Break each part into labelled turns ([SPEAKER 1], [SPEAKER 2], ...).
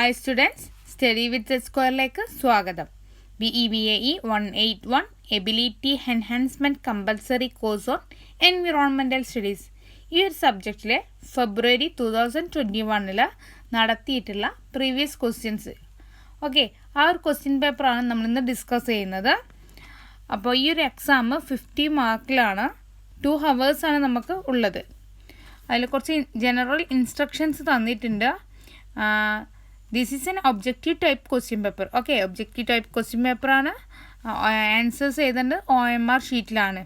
[SPEAKER 1] Hi students, study വിത്ത് സ്ക്വയറിലേക്ക് സ്വാഗതം. BEBAE 181 ability enhancement compulsory course on environmental studies. ഈ ഒരു സബ്ജക്റ്റിൽ ഫെബ്രുവരി 2021 നടത്തിയിട്ടുള്ള പ്രീവിയസ് ക്വസ്റ്റ്യൻസ്, ഓക്കെ, ആ ഒരു ക്വസ്റ്റ്യൻ പേപ്പറാണ് നമ്മളിന്ന് ഡിസ്കസ് ചെയ്യുന്നത്. അപ്പോൾ ഈ ഒരു എക്സാം 50 മാർക്കിലാണ്, 2 ഹവേഴ്സാണ് നമുക്ക് ഉള്ളത്. അതിൽ കുറച്ച് ജനറൽ ഇൻസ്ട്രക്ഷൻസ് തന്നിട്ടുണ്ട്. This is N objective type question paper. Okay, objective type question പേപ്പറാണ്. ആൻസേഴ്സ് എഴുതേണ്ടത് OMR ഷീറ്റിലാണ്.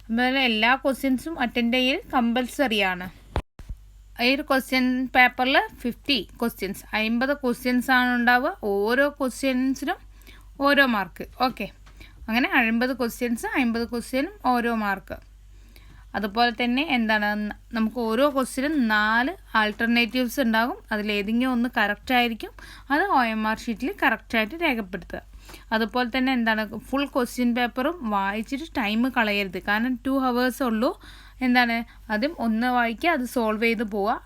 [SPEAKER 1] അതുപോലെ എല്ലാ ക്വസ്റ്റ്യൻസും അറ്റൻഡ് ചെയ്യൽ കമ്പൽസറിയാണ്. ഈ ഒരു ക്വസ്റ്റ്യൻ പേപ്പറിൽ 50 ക്വസ്റ്റ്യൻസ്, 50 ക്വസ്റ്റ്യൻസ് ആണ് ഉണ്ടാവുക. ഓരോ ക്വസ്റ്റ്യൻസിനും ഓരോ മാർക്ക്. ഓക്കെ, അങ്ങനെ 50 ക്വസ്റ്റ്യൻസ്, 50 ക്വസ്റ്റ്യനും ഓരോ മാർക്ക്. അതുപോലെ തന്നെ എന്താണ്, നമുക്ക് ഓരോ ക്വസ്റ്റ്യനും 4 ആൾട്ടർനേറ്റീവ്സ് ഉണ്ടാകും. അതിലേതെങ്കിലും ഒന്ന് കറക്റ്റ് ആയിരിക്കും. അത് OMR ഷീറ്റിൽ കറക്റ്റായിട്ട് രേഖപ്പെടുത്തുക. അതുപോലെ തന്നെ എന്താണ്, ഫുൾ ക്വസ്റ്റ്യൻ പേപ്പറും വായിച്ചിട്ട് ടൈം കളയരുത്. കാരണം 2 ഹവേഴ്സ് ഉള്ളൂ. എന്താണ്, അതും ഒന്ന് വായിക്കുക, അത് സോൾവ് ചെയ്ത് പോവുക,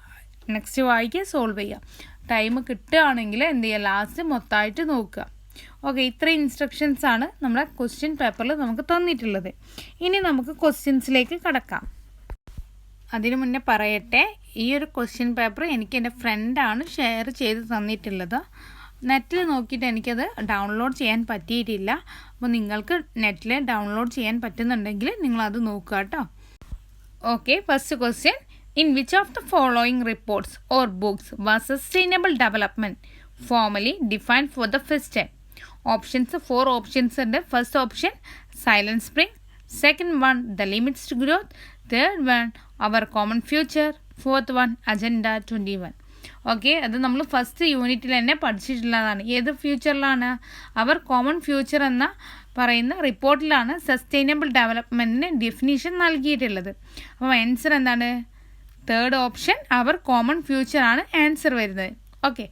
[SPEAKER 1] നെക്സ്റ്റ് വായിക്കുക, സോൾവ് ചെയ്യുക. ടൈം കിട്ടുകയാണെങ്കിൽ എന്ത് ചെയ്യുക, ലാസ്റ്റ് മൊത്തമായിട്ട് നോക്കുക. ഓക്കെ, ഇത്ര ഇൻസ്ട്രക്ഷൻസാണ് നമ്മുടെ ക്വസ്റ്റ്യൻ പേപ്പറിൽ നമുക്ക് തന്നിട്ടുള്ളത്. ഇനി നമുക്ക് ക്വസ്റ്റ്യൻസിലേക്ക് കടക്കാം. അതിനു മുന്നേ പറയട്ടെ, ഈ ഒരു ക്വസ്റ്റ്യൻ പേപ്പർ എനിക്ക് എൻ്റെ ഫ്രണ്ടാണ് ഷെയർ ചെയ്ത് തന്നിട്ടുള്ളത്. നെറ്റിൽ നോക്കിയിട്ട് എനിക്കത് ഡൗൺലോഡ് ചെയ്യാൻ പറ്റിയിട്ടില്ല. അപ്പോൾ നിങ്ങൾക്ക് നെറ്റിൽ ഡൗൺലോഡ് ചെയ്യാൻ പറ്റുന്നുണ്ടെങ്കിൽ നിങ്ങളത് നോക്കുക കേട്ടോ. Okay, first question, in which of the following reports or books was sustainable development formally defined for the first time? Options 4 options ഉണ്ട്. First option silent spring, second one the limits to growth, third one our common future, fourth one agenda 21. Okay, അത് നമ്മൾ first യൂണിറ്റിൽ തന്നെ പഠിച്ചിട്ടുള്ളതാണ്. ഏത് ഫ്യൂച്ചറിലാണ്? അവർ common future എന്ന പറയുന്ന റിപ്പോർട്ടിലാണ് sustainable ഡെവലപ്മെൻറ്റിന് definition നൽകിയിട്ടുള്ളത്. അപ്പോൾ ആൻസർ എന്താണ്? തേർഡ് ഓപ്ഷൻ അവർ കോമൺ ഫ്യൂച്ചറാണ് ആൻസർ വരുന്നത്. ഓക്കെ,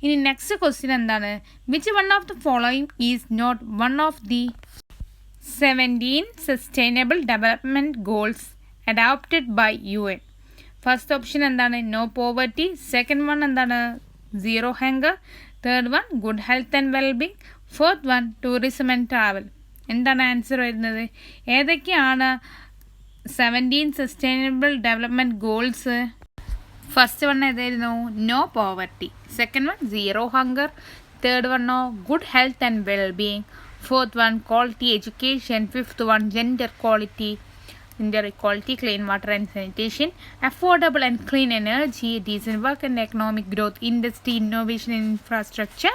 [SPEAKER 1] ഇനി നെക്സ്റ്റ് ക്വസ്റ്റ്യൻ എന്താണ്? Which one of the following is not one of the 17 sustainable development goals adopted by UN? First option എന്താണ്? No poverty. സെക്കൻഡ് വൺ എന്താണ്? Zero hunger. Third one good health and wellbeing. Fourth one tourism and travel. എന്താണ് answer വരുന്നത്? ഏതൊക്കെയാണ് 17 sustainable development goals? First one ഏതായിരുന്നു? No poverty. Second one zero hunger. Third വണ്ണോ good health and wellbeing. Fourth one quality education. Fifth one gender equality, clean water and sanitation, affordable and clean energy, decent work and economic growth, industry, innovation and infrastructure,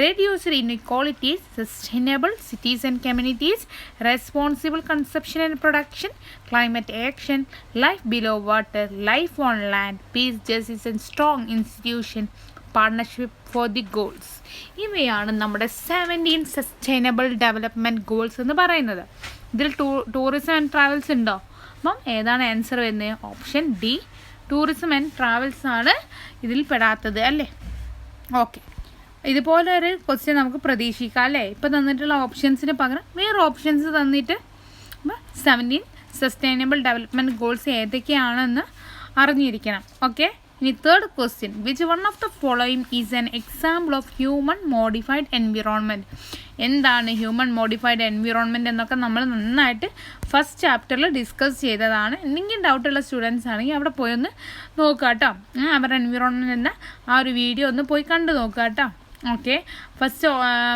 [SPEAKER 1] reduced inequalities, sustainable cities and communities, responsible consumption and production, climate action, life below water, life on land, peace, justice and strong institution, partnership for the goals. ഇവയാണ് നമ്മുടെ 17 sustainable development goals എന്ന് പറയുന്നത്. ഇതിൽ tourism and travels ഉണ്ടോ? അപ്പം ഏതാണ് answer വരുന്നത്? Option D, tourism and travels ആണ് ഇതിൽ പെടാത്തത് അല്ലേ? ഓക്കെ, ഇതുപോലെ ഒരു ക്വസ്റ്റ്യൻ നമുക്ക് പ്രതീക്ഷിക്കാം അല്ലേ? ഇപ്പോൾ തന്നിട്ടുള്ള ഓപ്ഷൻസിന് പകരം വേറെ ഓപ്ഷൻസ് തന്നിട്ട് 17 സസ്റ്റൈനബിൾ ഡെവലപ്മെൻറ്റ് ഗോൾസ് ഏതൊക്കെയാണെന്ന് അറിഞ്ഞിരിക്കണം. ഓക്കെ, ഇനി third question, which one of the following is an example of human modified environment? എന്താണ് ഹ്യൂമൻ മോഡിഫൈഡ് എൻവിറോൺമെൻറ്റ് എന്നൊക്കെ നമ്മൾ നന്നായിട്ട് ഫസ്റ്റ് ചാപ്റ്ററിൽ ഡിസ്കസ് ചെയ്തതാണ്. എന്തെങ്കിലും ഡൗട്ടുള്ള സ്റ്റുഡൻസ് ആണെങ്കിൽ അവിടെ പോയി ഒന്ന് നോക്കുക കേട്ടോ. അവരുടെ എൻവിറോൺമെൻറ്റ് എന്ന ആ ഒരു വീഡിയോ ഒന്ന് പോയി കണ്ടു നോക്കുക കേട്ടോ. Okay, first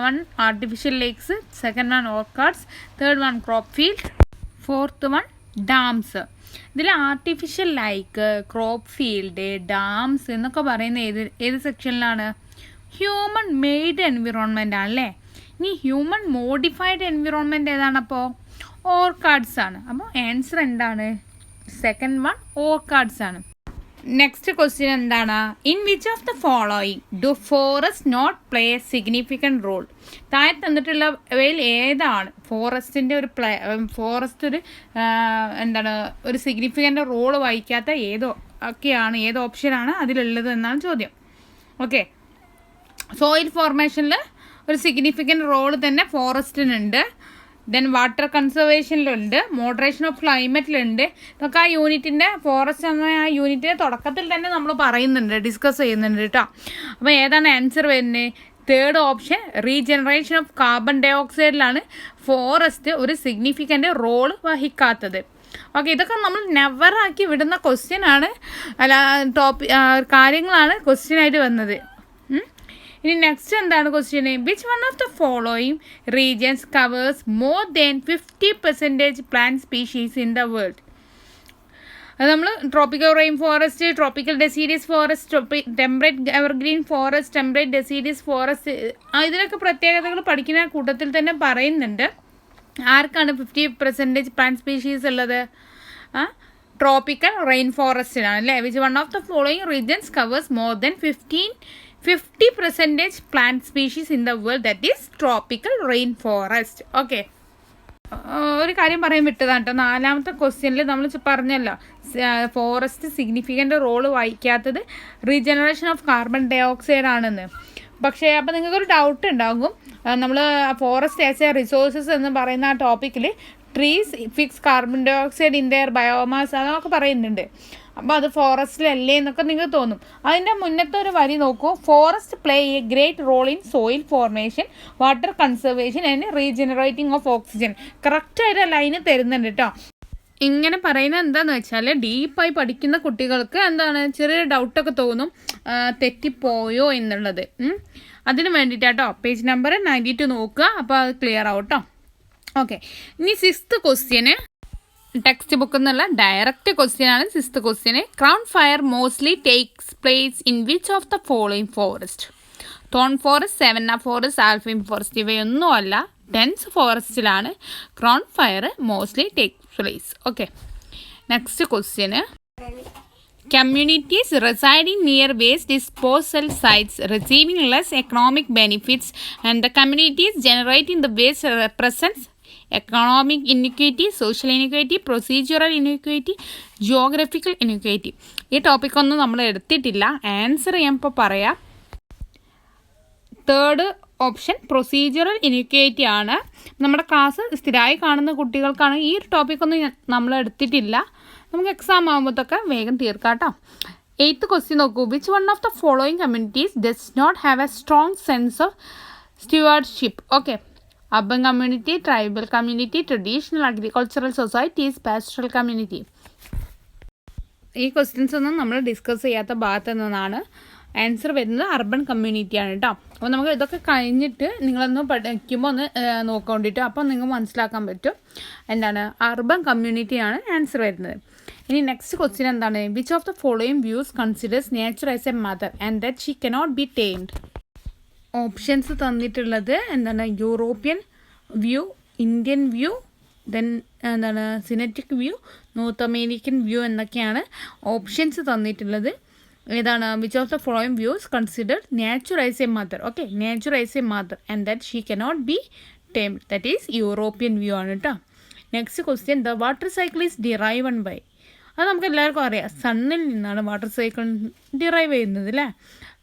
[SPEAKER 1] one artificial lakes, second one orchards, third one crop field, fourth one dams. ഇതിൽ artificial like, crop field, dams എന്നൊക്കെ പറയുന്ന ഏത് സെക്ഷനിലാണ്? ഹ്യൂമൻ മെയ്ഡ് എൻവിറോൺമെൻ്റ് ആണല്ലേ. ഇനി ഹ്യൂമൻ മോഡിഫൈഡ് എൻവിറോൺമെൻറ്റ് ഏതാണപ്പോൾ? ഓർക്കാഡ്സ് ആണ്. അപ്പോൾ ആൻസർ എന്താണ്? സെക്കൻഡ് വൺ ഓർക്കാഡ്സ് ആണ്. നെക്സ്റ്റ് ക്വസ്റ്റ്യൻ എന്താണ്? In which of the following do forest not play a significant role? താഴെ തന്നിട്ടുള്ളവയിൽ ഏതാണ് ഫോറസ്റ്റിൻ്റെ ഫോറസ്റ്റ് എന്താണ് ഒരു സിഗ്നിഫിക്കൻ്റ് റോൾ വഹിക്കാത്ത ഏത് ഓപ്ഷനാണ് അതിലുള്ളത് എന്നാണ് ചോദ്യം. ഓക്കെ, സോയിൽ ഫോർമേഷനിൽ ഒരു സിഗ്നിഫിക്കൻറ്റ് റോൾ തന്നെ ഫോറസ്റ്റിനുണ്ട്. ദെൻ വാട്ടർ കൺസർവേഷനിലുണ്ട്, മോഡറേഷൻ ഓഫ് ക്ലൈമറ്റിലുണ്ട്. ഇതൊക്കെ ആ യൂണിറ്റിൻ്റെ ഫോറസ്റ്റ് എന്ന ആ യൂണിറ്റിൻ്റെ തുടക്കത്തിൽ തന്നെ നമ്മൾ പറയുന്നുണ്ട്, ഡിസ്കസ് ചെയ്യുന്നുണ്ട് കേട്ടോ. അപ്പോൾ ഏതാണ് ആൻസർ വരുന്നത്? Third option, regeneration of carbon ഡൈ ഓക്സൈഡിലാണ് ഫോറസ്റ്റ് ഒരു സിഗ്നിഫിക്കൻ്റ് റോൾ വഹിക്കാത്തത്. ഓക്കെ, ഇതൊക്കെ നമ്മൾ നെവറാക്കി വിടുന്ന ക്വസ്റ്റ്യൻ ആണ്, അല്ല കാര്യങ്ങളാണ് ക്വസ്റ്റ്യൻ ആയിട്ട് വന്നത്. ഇനി നെക്സ്റ്റ് എന്താണ് question? Which one of the following regions covers more than 50% plant species in the world? അത് നമ്മൾ tropical rain forest, tropical deciduous forest, temperate evergreen forest, temperate deciduous forest, ഇതിനൊക്കെ പ്രത്യേകതകൾ പഠിക്കുന്ന കൂട്ടത്തിൽ തന്നെ പറയുന്നുണ്ട്. ആർക്കാണ് 50% പ്ലാന്റ് സ്പീഷീസ് ഉള്ളത്? ട്രോപ്പിക്കൽ റെയിൻ ഫോറസ്റ്റിനാണ് അല്ലേ. Which one of the following regions covers more than 50% plant species in the world? That is tropical rain forest. Okay, ഒരു കാര്യം പറയാൻ വിട്ടതാണ് കേട്ടോ. 4ാമത്തെ ക്വസ്റ്റ്യനിൽ നമ്മൾ പറഞ്ഞല്ലോ ഫോറസ്റ്റ് സിഗ്നിഫിക്കൻ്റ് റോള് വഹിക്കാത്തത് regeneration of carbon dioxide ആണെന്ന്. പക്ഷേ അപ്പോൾ നിങ്ങൾക്കൊരു ഡൗട്ട് ഉണ്ടാകും, നമ്മൾ ഫോറസ്റ്റ് ആസ് എ റിസോഴ്സസ് എന്ന് പറയുന്ന ആ ടോപ്പിക്കിൽ trees fix carbon dioxide in their biomass അതൊക്കെ പറയുന്നുണ്ട്. അപ്പോൾ അത് ഫോറസ്റ്റിലല്ലേ എന്നൊക്കെ നിങ്ങൾക്ക് തോന്നും. അതിൻ്റെ മുന്നത്തെ ഒരു വരി നോക്കൂ, forest play a great role in soil formation, water conservation and regenerating of oxygen. കറക്റ്റായിട്ട് ലൈന് തരുന്നുണ്ട് കേട്ടോ. ഇങ്ങനെ പറയുന്നത് എന്താണെന്ന് വെച്ചാൽ ഡീപ്പായി പഠിക്കുന്ന കുട്ടികൾക്ക് എന്താണ് ചെറിയൊരു ഡൗട്ടൊക്കെ തോന്നും, തെറ്റിപ്പോയോ എന്നുള്ളത്. അതിന് വേണ്ടിയിട്ടാട്ടോ പേജ് നമ്പർ 92 നോക്കുക, അപ്പോൾ അത് ക്ലിയർ ആവും കേട്ടോ. ഓക്കെ, ഇനി 6th ക്വസ്റ്റ്യന് ടെക്സ്റ്റ് ബുക്കിൽ നിന്നുള്ള ഡയറക്റ്റ് ക്വസ്റ്റ്യൻ ആണ്. 6th question crown fire mostly takes place in which of the following forest? Thorn forest, savanna forest, alpine forest, ഇവയൊന്നും അല്ല, ഡെൻസ് ഫോറസ്റ്റിലാണ് crown fire mostly take place. Okay, next question communities residing near waste disposal sites receiving less economic benefits and the communities generating the waste represents economic inequity, social inequity, procedural inequity, geographical inequity. ഈ ടോപ്പിക്കൊന്നും നമ്മൾ എടുത്തിട്ടില്ല. Answer ഞാൻ ഇപ്പോൾ പറയാം. Third option procedural ഇനിക്വേറ്റി ആണ്. നമ്മുടെ class സ്ഥിരമായി കാണുന്ന കുട്ടികൾക്കാണ് ഈ ഒരു ടോപ്പിക്കൊന്നും നമ്മൾ എടുത്തിട്ടില്ല. നമുക്ക് എക്സാം ആകുമ്പോഴത്തൊക്കെ വേഗം തീർക്കാം കേട്ടോ. 8th ക്വസ്റ്റ്യൻ നോക്കൂ. Which one of the following communities does not have a strong sense of stewardship? Okay, urban community, tribal community, traditional agricultural societies, pastoral community. ഈ ക്വസ്റ്റ്യൻസ് ഒന്നും നമ്മൾ ഡിസ്കസ് ചെയ്യാത്ത ഭാഗത്തു നിന്നാണ്. ആൻസർ വരുന്നത് അർബൻ കമ്മ്യൂണിറ്റിയാണ് കേട്ടോ. അപ്പോൾ നമുക്ക് ഇതൊക്കെ കഴിഞ്ഞിട്ട് നിങ്ങളൊന്ന് പഠിക്കുമ്പോൾ ഒന്ന് നോക്കേണ്ടിയിട്ട് അപ്പോൾ നിങ്ങൾക്ക് മനസ്സിലാക്കാൻ പറ്റും എന്താണ് അർബൻ കമ്മ്യൂണിറ്റിയാണ് ആൻസർ വരുന്നത്. ഇനി നെക്സ്റ്റ് ക്വസ്റ്റ്യൻ എന്താണ്? Which of the following views considers nature as A mother and that she cannot be termed? Options തന്നിട്ടുള്ളത് എന്താണ്? European view, Indian view, then എന്താണ് സിനറ്റിക് വ്യൂ, നോർത്ത് അമേരിക്കൻ വ്യൂ എന്നൊക്കെയാണ് ഓപ്ഷൻസ് തന്നിട്ടുള്ളത്. ഏതാണ്? Which of the following views consider nature as A mother? Okay, nature as A mother and that she cannot be termed, that is European view ആണ് കേട്ടോ. Next question, the water cycle is driven by? അത് നമുക്ക് എല്ലാവർക്കും അറിയാം, സണ്ണിൽ നിന്നാണ് water cycle derive ചെയ്യുന്നത് അല്ലേ.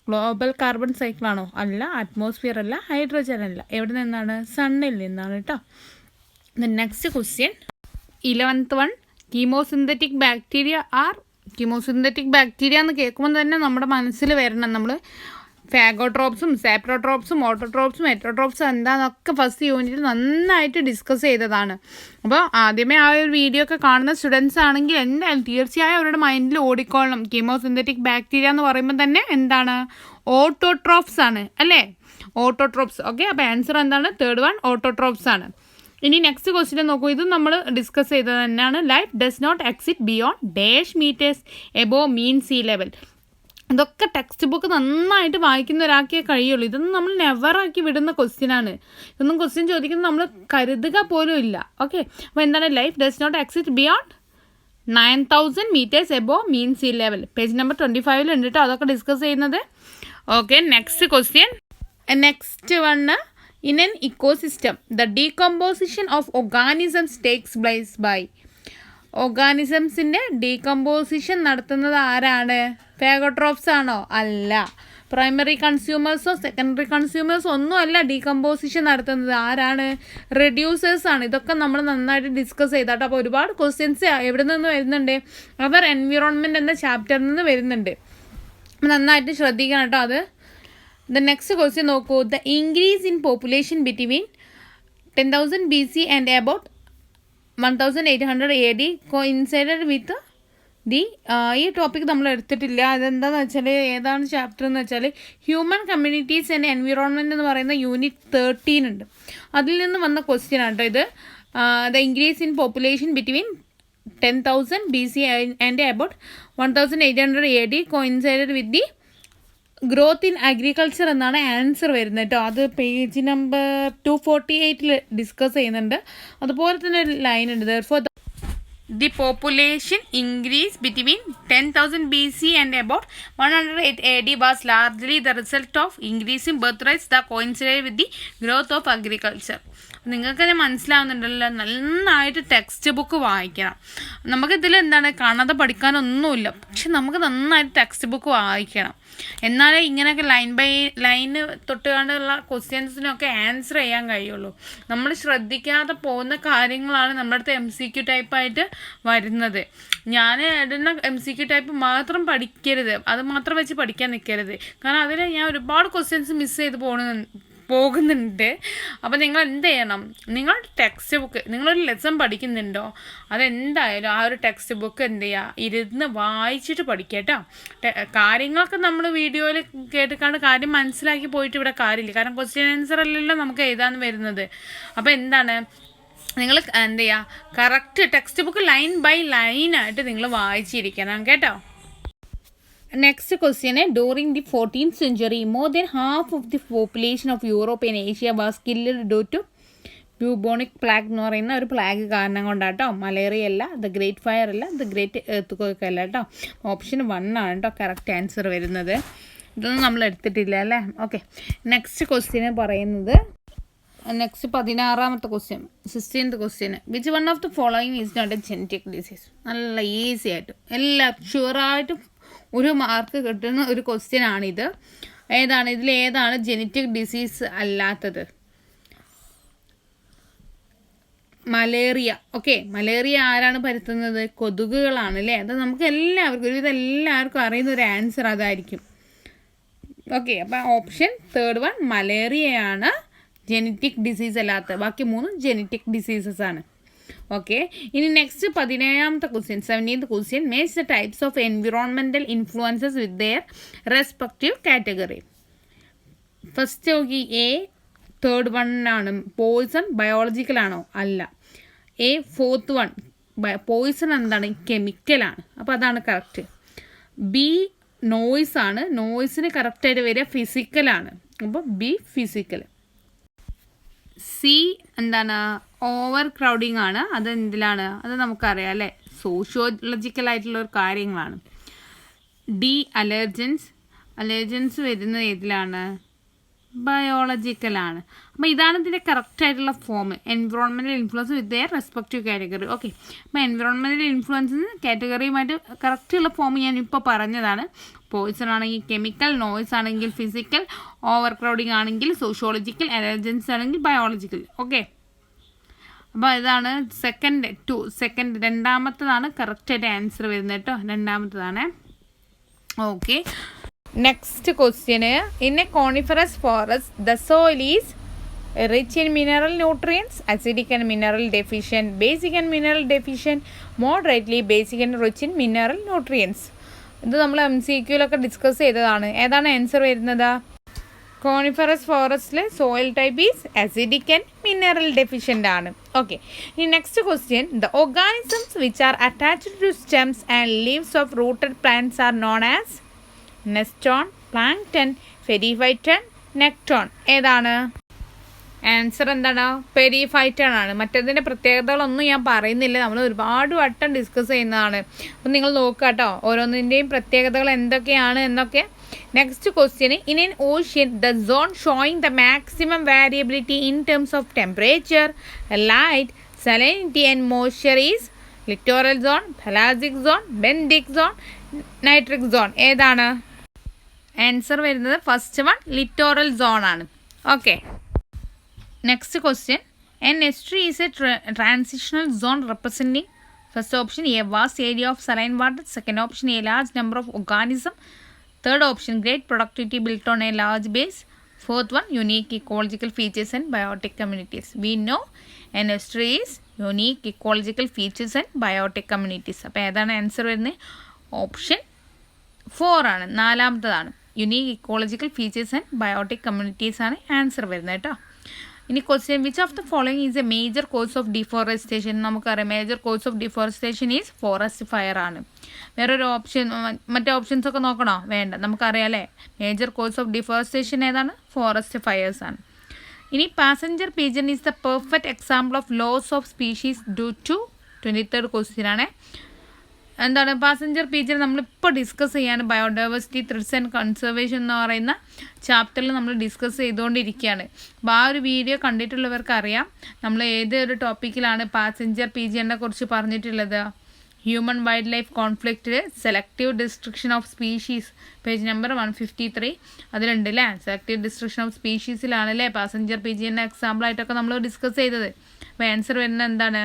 [SPEAKER 1] Global carbon സൈക്കിളാണോ? അല്ല. അറ്റ്മോസ്ഫിയർ അല്ല. ഹൈഡ്രജൻ അല്ല. എവിടെ നിന്നാണ്? സണ്ണിൽ നിന്നാണ് കേട്ടോ. Next question 11th one, chemosynthetic bacteria R? Chemosynthetic bacteria എന്ന് കേൾക്കുമ്പോൾ തന്നെ നമ്മുടെ മനസ്സിൽ വരണം നമ്മൾ ഫാഗോട്രോപ്സും സാപ്രോട്രോപ്സും ഓട്ടോട്രോപ്സും ഹെറ്ററോട്രോപ്സും എന്താണെന്നൊക്കെ ഫസ്റ്റ് യൂണിറ്റിൽ നന്നായിട്ട് ഡിസ്കസ് ചെയ്തതാണ്. അപ്പോൾ ആദ്യമേ ആ ഒരു വീഡിയോ ഒക്കെ കാണുന്ന സ്റ്റുഡൻസ് ആണെങ്കിൽ എന്തായാലും തീർച്ചയായും അവരുടെ മൈൻഡിൽ ഓടിക്കൊള്ളണം. കീമോസിന്തറ്റിക് ബാക്ടീരിയ എന്ന് പറയുമ്പോൾ തന്നെ എന്താണ്? ഓട്ടോട്രോപ്സ് ആണ് അല്ലേ? ഓട്ടോട്രോപ്സ്. ഓക്കെ, അപ്പോൾ ആൻസർ എന്താണ്? തേർഡ് വൺ ഓട്ടോട്രോപ്സ് ആണ്. ഇനി നെക്സ്റ്റ് ക്വസ്റ്റ്യൻ നോക്കൂ. ഇത് നമ്മൾ ഡിസ്കസ് ചെയ്തത് തന്നെയാണ്. Life does not exit beyond dash meters above mean sea level. ഇതൊക്കെ ടെക്സ്റ്റ് ബുക്ക് നന്നായിട്ട് വായിക്കുന്ന ഒരാൾക്കേ കഴിയുള്ളൂ. ഇതൊന്നും നമ്മൾ നെവറാക്കി വിടുന്ന ക്വസ്റ്റ്യനാണ്. ഇതൊന്നും ക്വസ്റ്റ്യൻ ചോദിക്കുന്നത് നമ്മൾ കരുതുക പോലും ഇല്ല. ഓക്കെ, അപ്പോൾ എന്താണ്? Life does not exit beyond 9000 meters above mean sea level. Page number 25 ഉണ്ട് കേട്ടോ അതൊക്കെ ഡിസ്കസ് ചെയ്യുന്നത്. Okay, next question. Next one, in an ecosystem the decomposition of organisms takes place by? ഓർഗാനിസംസിൻ്റെ ഡീകമ്പോസിഷൻ നടത്തുന്നത് ആരാണ്? ഫാഗോട്രോപ്സ് ആണോ? അല്ല. പ്രൈമറി കൺസ്യൂമേഴ്സോ സെക്കൻഡറി കൺസ്യൂമേഴ്സോ ഒന്നുമല്ല ഡീകമ്പോസിഷൻ നടത്തുന്നത്. ആരാണ്? റെഡ്യൂസേഴ്സ് ആണ്. ഇതൊക്കെ നമ്മൾ നന്നായിട്ട് ഡിസ്കസ് ചെയ്താട്ടോ. അപ്പോൾ ഒരുപാട് ക്വസ്റ്റ്യൻസ് എവിടെ നിന്ന് വരുന്നുണ്ട്? അവർ എൻവിറോൺമെൻറ്റ് എന്ന ചാപ്റ്ററിൽ നിന്ന് വരുന്നുണ്ട്. നന്നായിട്ട് ശ്രദ്ധിക്കണം കേട്ടോ അത്. ദ നെക്സ്റ്റ് ക്വസ്റ്റ്യൻ നോക്കൂ. The increase in population between 10,000 BC and about 1800 AD coincided with the ഈ ടോപ്പിക് നമ്മൾ എടുത്തിട്ടില്ല. അതെന്താണെന്ന് വെച്ചാൽ ഏതാണ് ചാപ്റ്റർ എന്ന് വെച്ചാൽ ഹ്യൂമൻ കമ്മ്യൂണിറ്റീസ് ആൻഡ് എൻവിറോൺമെൻറ്റ് എന്ന് പറയുന്ന യൂണിറ്റ് 13 ഉണ്ട്. അതിൽ നിന്ന് വന്ന ക്വസ്റ്റ്യൻ ആണ് കേട്ടോ ഇത്. The increase in population between 10,000 BC and about 1800 AD coincided with the growth in agriculture എന്നാണ് ആൻസർ വരുന്നത് കേട്ടോ. അത് പേജ് നമ്പർ 248 ഡിസ്കസ് ചെയ്യുന്നുണ്ട്. അതുപോലെ തന്നെ ഒരു ലൈൻ ഉണ്ട്. Therefore the population increase between 10,000 BC and about 108 AD was largely the result of increasing birth rates that coincided with the growth of agriculture. നിങ്ങൾക്ക് തന്നെ മനസ്സിലാവുന്നുണ്ടല്ലോ. നന്നായിട്ട് ടെക്സ്റ്റ് ബുക്ക് വായിക്കണം. നമുക്കിതിൽ എന്താണ് കാണാതെ പഠിക്കാനൊന്നുമില്ല, പക്ഷെ നമുക്ക് നന്നായിട്ട് ടെക്സ്റ്റ് ബുക്ക് വായിക്കണം. എന്നാലേ ഇങ്ങനെയൊക്കെ ലൈൻ ബൈ ലൈന് തൊട്ടുകൊണ്ടുള്ള ക്വസ്റ്റ്യൻസിനൊക്കെ ആൻസർ ചെയ്യാൻ കഴിയുള്ളൂ. നമ്മൾ ശ്രദ്ധിക്കാതെ പോകുന്ന കാര്യങ്ങളാണ് നമ്മുടെ അടുത്ത് MCQ ടൈപ്പായിട്ട് വരുന്നത്. ഞാൻ ഇടുന്ന MCQ ടൈപ്പ് മാത്രം പഠിക്കരുത്, അത് മാത്രം വെച്ച് പഠിക്കാൻ നിൽക്കരുത്. കാരണം അതിൽ ഞാൻ ഒരുപാട് ക്വസ്റ്റ്യൻസ് മിസ് ചെയ്ത് പോകുന്നുണ്ട്. അപ്പോൾ നിങ്ങൾ എന്ത് ചെയ്യണം? നിങ്ങളുടെ ടെക്സ്റ്റ് ബുക്ക്, നിങ്ങളൊരു ലെസൺ പഠിക്കുന്നുണ്ടോ, അതെന്തായാലും ആ ഒരു ടെക്സ്റ്റ് ബുക്ക് എന്ത് ചെയ്യുക, ഇരുന്ന് വായിച്ചിട്ട് പഠിക്കുക കേട്ടോ. കാര്യങ്ങളൊക്കെ നമ്മൾ വീഡിയോയിൽ കേട്ടിക്കാണ്ട് കാര്യം മനസ്സിലാക്കി പോയിട്ട് ഇവിടെ കാര്യമില്ല. കാരണം ക്വസ്റ്റ്യൻ ആൻസർ അല്ലല്ലോ നമുക്ക് എഴുതാൻ വരുന്നത്. അപ്പോൾ എന്താണ്, നിങ്ങൾ എന്ത് ചെയ്യുക, correct text book line by ലൈനായിട്ട് നിങ്ങൾ വായിച്ചിരിക്കണം കേട്ടോ. Next question. During the 14th century, more than half of the population of Europe and Asia was killed due to bubonic plague എന്ന് പറയുന്ന ഒരു പ്ലാഗ് കാരണം കൊണ്ടാട്ടോ. മലേറിയ അല്ല, ദ ഗ്രേറ്റ് ഫയർ അല്ല, the great earth അല്ല കേട്ടോ. ഓപ്ഷൻ 1 ആണ് കേട്ടോ കറക്റ്റ് ആൻസർ വരുന്നത്. ഇതൊന്നും നമ്മൾ എടുത്തിട്ടില്ല അല്ലേ. ഓക്കെ, നെക്സ്റ്റ് ക്വസ്റ്റ്യൻ പറയുന്നത്, നെക്സ്റ്റ് 16ാമത്തെ question, 16th question. Which one of the following is not a genetic disease? നല്ല ഈസി ആയിട്ടും എല്ലാം ഷുവറായിട്ടും ഒരു മാർക്ക് കിട്ടുന്ന ഒരു ക്വസ്റ്റ്യൻ ആണിത്. ഇതിലേതാണ് ജെനറ്റിക് ഡിസീസ് അല്ലാത്തത്? മലേറിയ. ഓക്കെ, മലേറിയ ആരാണ് പരത്തുന്നത്? കൊതുകുകളാണ് അല്ലേ. അത് നമുക്ക് എല്ലാവർക്കും, ഒരുവിധം എല്ലാവർക്കും അറിയുന്ന ഒരു ആൻസർ അതായിരിക്കും. ഓക്കെ, അപ്പം ഓപ്ഷൻ 3 മലേറിയയാണ് ജെനറ്റിക് ഡിസീസ് അല്ലാത്തത്. ബാക്കി 3 ജെനറ്റിക് ഡിസീസസ് ആണ്. ഓക്കെ, ഇനി നെക്സ്റ്റ് 17ാമത്തെ question, 17th question. Match the types of environmental influences with their respective category. First നോക്കി, A third one ആണ്. പോയിസൺ ബയോളജിക്കൽ ആണോ? അല്ല. A fourth one. പോയിസൺ എന്താണ്? കെമിക്കലാണ്. അപ്പോൾ അതാണ് കറക്റ്റ്. B നോയ്സ് ആണ്. നോയ്സിന് കറക്റ്റായിട്ട് വരിക ഫിസിക്കലാണ്. അപ്പോൾ B ഫിസിക്കൽ. C എന്താണ്? ഓവർ ക്രൗഡിങ് ആണ്. അത് എന്തിലാണ്? അത് നമുക്കറിയാം അല്ലേ, സോഷ്യോളജിക്കലായിട്ടുള്ള ഒരു കാര്യങ്ങളാണ്. D അലർജൻസ് വരുന്നത് ഏതിലാണ്? ബയോളജിക്കലാണ്. അപ്പോൾ ഇതാണ് ഇതിൻ്റെ കറക്റ്റായിട്ടുള്ള form. Environmental influence with their respective category. Okay, അപ്പോൾ എൻവിറോൺമെൻറ്റൽ ഇൻഫ്ലുവൻസിന് കാറ്റഗറിയുമായിട്ട് കറക്റ്റുള്ള ഫോം ഞാനിപ്പോൾ പറഞ്ഞതാണ്. പോയിസൺ ആണെങ്കിൽ കെമിക്കൽ, നോയ്സ് ആണെങ്കിൽ ഫിസിക്കൽ, ഓവർ ക്രൗഡിങ് ആണെങ്കിൽ സോഷ്യോളജിക്കൽ, അലർജൻസ് ആണെങ്കിൽ ബയോളജിക്കൽ. ഓക്കെ, അപ്പോൾ ഇതാണ് സെക്കൻഡ് രണ്ടാമത്തതാണ് കറക്റ്റായിട്ട് ആൻസർ വരുന്നത് കേട്ടോ. രണ്ടാമത്തതാണ്. Okay, next question. In a coniferous forest the soil is rich in mineral nutrients, acidic and mineral deficient, basic and mineral deficient, moderately basic and rich in mineral nutrients. ഇത് നമ്മൾ MCQയിലൊക്കെ discuss ചെയ്തതാണ്. ഏതാണ് answer വരുന്നത്? Coniferous ഫോറസ്റ്റിലെ soil type is acidic and mineral deficient ആണ്. Okay, ഇനി next question. The organisms which are attached to stems and leaves of rooted plants are known as neuston, plankton, periphyton, nekton. ഏതാണ് answer? എന്താണ്? പെരിഫൈറ്റൺ ആണ്. മറ്റേതിൻ്റെ പ്രത്യേകതകളൊന്നും ഞാൻ പറയുന്നില്ല, നമ്മൾ ഒരുപാട് വട്ടം ഡിസ്കസ് ചെയ്യുന്നതാണ്. അപ്പം നിങ്ങൾ നോക്കുക കേട്ടോ ഓരോന്നിൻ്റെയും പ്രത്യേകതകൾ എന്തൊക്കെയാണ് എന്നൊക്കെ. Next question. In N ocean the zone showing the maximum variability in terms of temperature, light, salinity and moisture is littoral zone, pelagic zone, benthic zone, nitric zone. ഏതാണ് ആൻസർ വരുന്നത് ഫസ്റ്റ് വൺ ലിറ്റോറൽ സോൺ ആണ്. Okay, next question. An estuary is a transitional zone representing first option a vast area of saline water, second option a large number of organism, third option great productivity built on a large base, fourth one unique ecological features and biotic communities. We know an estuary is unique ecological features and biotic communities. അപ്പോൾ ഏതാണ് answer വരുന്നത്? Option 4 ആണ്, നാലാമത്തതാണ്. Unique ecological features and biotic communities ആണ് answer വരുന്നത് കേട്ടോ. ഇനി question, which of the following is a major cause of deforestation? നമുക്കറിയാം major cause of deforestation is forest fire ആണ്. വേറൊരു ഓപ്ഷൻ, മറ്റേ ഓപ്ഷൻസ് ഒക്കെ നോക്കണോ? വേണ്ട, നമുക്കറിയാം അല്ലേ മേജർ കോസ് ഓഫ് ഡിഫോറസ്റ്റേഷൻ ഏതാണ്? ഫോറസ്റ്റ് ഫയേഴ്സ് ആണ്. ഇനി passenger pigeon is the perfect example of loss of species due to 23rd question ആണ്. എന്താണ് പാസഞ്ചർ പീജൻ? നമ്മളിപ്പോൾ ഡിസ്കസ് ചെയ്യാണ് ബയോഡൈവേഴ്സിറ്റി ത്രെഡ്സ് ആൻഡ് കൺസർവേഷൻ എന്ന് പറയുന്ന ചാപ്റ്ററിൽ നമ്മൾ ഡിസ്കസ് ചെയ്തുകൊണ്ടിരിക്കുകയാണ്. അപ്പോൾ ആ ഒരു വീഡിയോ കണ്ടിട്ടുള്ളവർക്ക് അറിയാം നമ്മൾ ഏതൊരു ടോപ്പിക്കിലാണ് പാസഞ്ചർ പീജനെ കുറിച്ച് പറഞ്ഞിട്ടുള്ളത്. ഹ്യൂമൻ വൈൽഡ് ലൈഫ് കോൺഫ്ലിക്റ്റിൽ selective destruction of species, page number 153 അതിലുണ്ട് അല്ലേ. സെലക്റ്റീവ് ഡിസ്ട്രക്ഷൻ ഓഫ് സ്പീഷീസിലാണല്ലേ പാസഞ്ചർ പീജിൻ്റെ എക്സാമ്പിളായിട്ടൊക്കെ നമ്മൾ ഡിസ്കസ് ചെയ്തത്. അപ്പോൾ ആൻസർ വരുന്നത് എന്താണ്?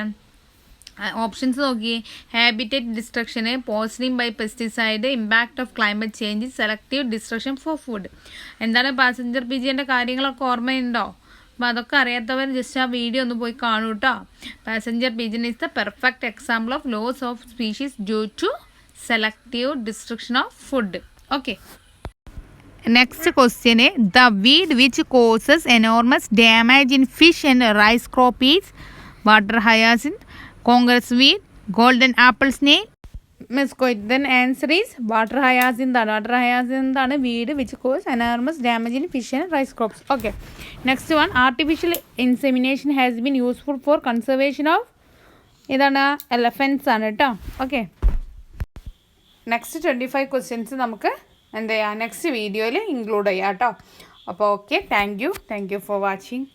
[SPEAKER 1] ഓപ്ഷൻസ് നോക്കി. Habitat destruction, poisoning by pesticide, impact of climate change, selective destruction for food. എന്താണ് പാസഞ്ചർ പീജിൻ്റെ കാര്യങ്ങളൊക്കെ ഓർമ്മയുണ്ടോ? അപ്പോൾ അതൊക്കെ അറിയാത്തവർ ജസ്റ്റ് ആ വീഡിയോ ഒന്ന് പോയി കാണൂ കേട്ടോ. Passenger pigeon is the perfect example of loss of species due to selective destruction of food. Okay, next question. The weed which causes enormous damage in fish and rice crop is water hyacinth, congress weed, golden apple snake, mesquite. Then answer is water hyacinth ആണ്. Water hyacinth ആണ് weed which cause enormous damage in fish and rice crops. Okay, next one. Artificial insemination has been useful for conservation of, ഇതാണ് elephants ആണ് കേട്ടോ. Okay, next 25 questions നമുക്ക് എന്താ ചെയ്യുക next വീഡിയോയിൽ include ചെയ്യാം കേട്ടോ. അപ്പോൾ okay, thank you for watching.